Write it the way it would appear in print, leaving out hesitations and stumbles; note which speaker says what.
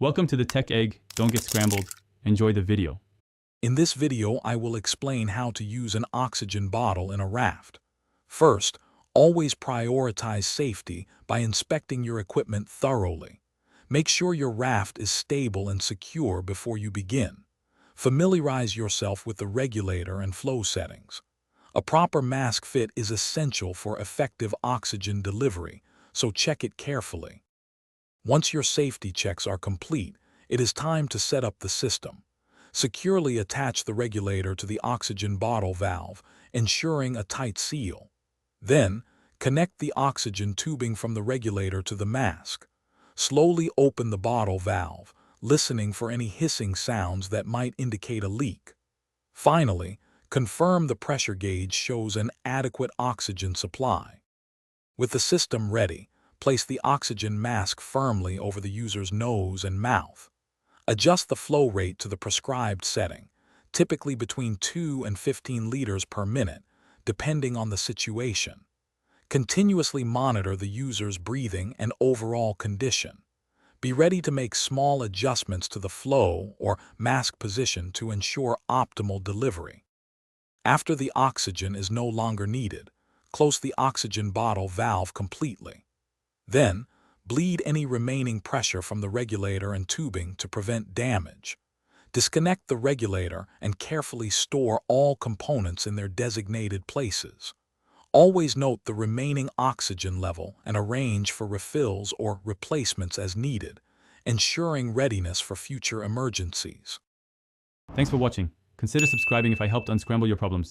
Speaker 1: Welcome to the Tech Egg. Don't get scrambled. Enjoy the video.
Speaker 2: In this video, I will explain how to use an oxygen bottle in a raft. First, always prioritize safety by inspecting your equipment thoroughly. Make sure your raft is stable and secure before you begin. Familiarize yourself with the regulator and flow settings. A proper mask fit is essential for effective oxygen delivery, so check it carefully. Once your safety checks are complete, it is time to set up the system. Securely attach the regulator to the oxygen bottle valve, ensuring a tight seal. Then, connect the oxygen tubing from the regulator to the mask. Slowly open the bottle valve, listening for any hissing sounds that might indicate a leak. Finally, confirm the pressure gauge shows an adequate oxygen supply. With the system ready, place the oxygen mask firmly over the user's nose and mouth. Adjust the flow rate to the prescribed setting, typically between 2 and 15 liters per minute, depending on the situation. Continuously monitor the user's breathing and overall condition. Be ready to make small adjustments to the flow or mask position to ensure optimal delivery. After the oxygen is no longer needed, close the oxygen bottle valve completely. Then, bleed any remaining pressure from the regulator and tubing to prevent damage. Disconnect the regulator and carefully store all components in their designated places. Always note the remaining oxygen level and arrange for refills or replacements as needed, ensuring readiness for future emergencies.
Speaker 1: Thanks for watching. Consider subscribing if I helped unscramble your problems.